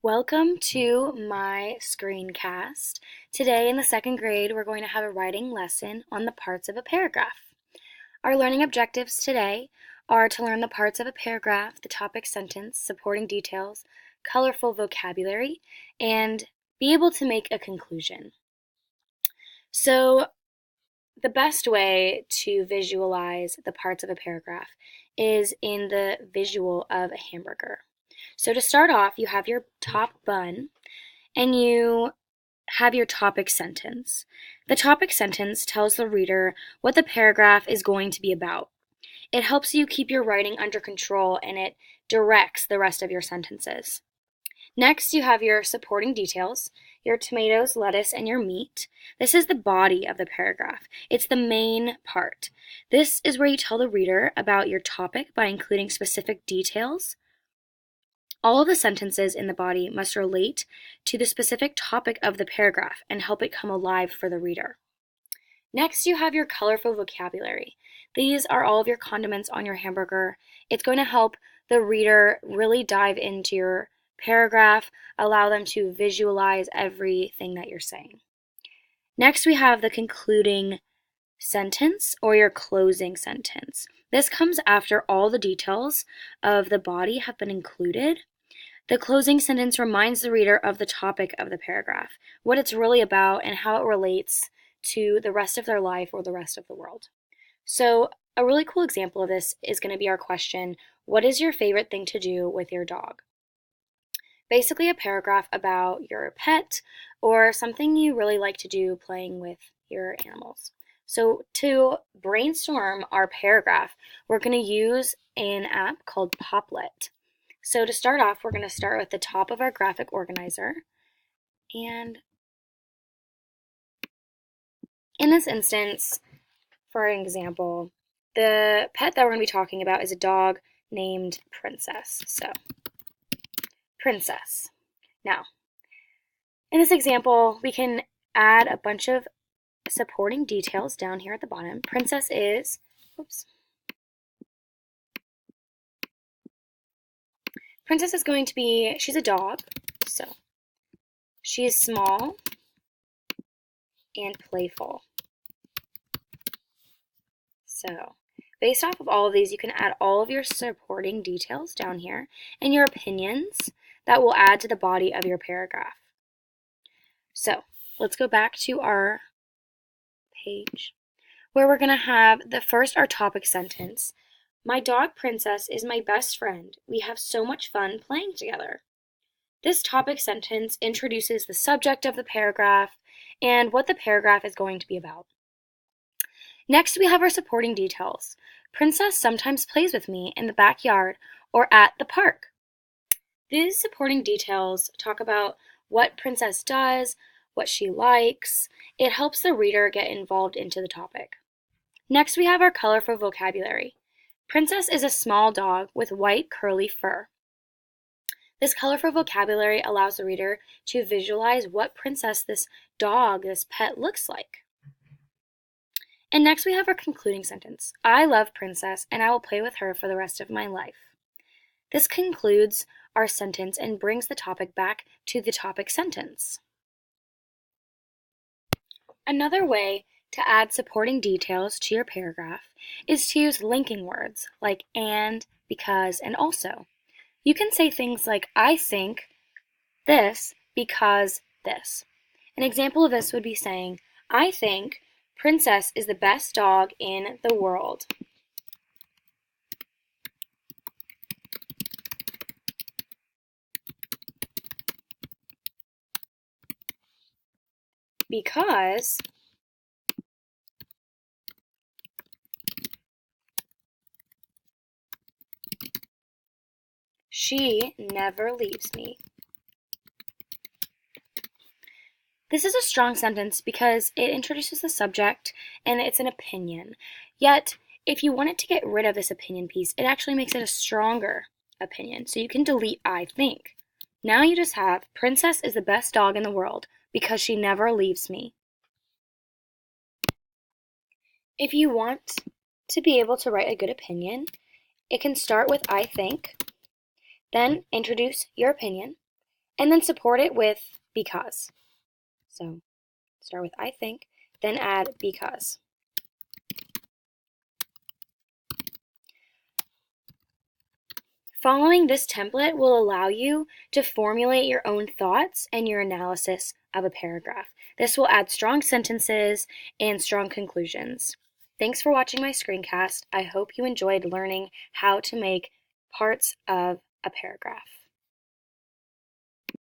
Welcome to my screencast. Today in the second grade, we're going to have a writing lesson on the parts of a paragraph. Our learning objectives today are to learn the parts of a paragraph, the topic sentence, supporting details, colorful vocabulary, and be able to make a conclusion. So, the best way to visualize the parts of a paragraph is in the visual of a hamburger. So to start off, you have your top bun and you have your topic sentence. The topic sentence tells the reader what the paragraph is going to be about. It helps you keep your writing under control and it directs the rest of your sentences. Next, you have your supporting details, your tomatoes, lettuce, and your meat. This is the body of the paragraph. It's the main part. This is where you tell the reader about your topic by including specific details. All of the sentences in the body must relate to the specific topic of the paragraph and help it come alive for the reader. Next, you have your colorful vocabulary. These are all of your condiments on your hamburger. It's going to help the reader really dive into your paragraph, allow them to visualize everything that you're saying. Next, we have the concluding sentence or your closing sentence. This comes after all the details of the body have been included. The closing sentence reminds the reader of the topic of the paragraph, what it's really about, and how it relates to the rest of their life or the rest of the world. So, a really cool example of this is going to be our question, what is your favorite thing to do with your dog? Basically a paragraph about your pet or something you really like to do playing with your animals. So to brainstorm our paragraph, we're going to use an app called Poplet. So to start off, we're going to start with the top of our graphic organizer. And in this instance, for an example, the pet that we're going to be talking about is a dog named Princess. So, Princess. Now, in this example, we can add a bunch of supporting details down here at the bottom. Princess is, Princess is going to be, she's a dog, so she is small and playful. So, based off of all of these, you can add all of your supporting details down here and your opinions that will add to the body of your paragraph. So, let's go back to our page where we're going to have our topic sentence. My dog Princess is my best friend. We have so much fun playing together. This topic sentence introduces the subject of the paragraph and what the paragraph is going to be about. Next, we have our supporting details. Princess sometimes plays with me in the backyard or at the park. These supporting details talk about what Princess does, what she likes. It helps the reader get involved into the topic. Next, we have our colorful vocabulary. Princess is a small dog with white curly fur. This colorful vocabulary allows the reader to visualize what Princess, this dog, this pet, looks like. And next we have our concluding sentence. I love Princess and I will play with her for the rest of my life. This concludes our sentence and brings the topic back to the topic sentence. Another way to add supporting details to your paragraph is to use linking words like and, because, and also. You can say things like, I think this because this. An example of this would be saying, I think Princess is the best dog in the world. Because she never leaves me. This is a strong sentence because it introduces the subject and it's an opinion. Yet, if you wanted to get rid of this opinion piece, it actually makes it a stronger opinion. So you can delete I think. Now you just have Princess is the best dog in the world because she never leaves me. If you want to be able to write a good opinion, it can start with I think, then introduce your opinion, and then support it with because. So start with I think, then add because. Following this template will allow you to formulate your own thoughts and your analysis of a paragraph. This will add strong sentences and strong conclusions. Thanks for watching my screencast. I hope you enjoyed learning how to make parts of a paragraph.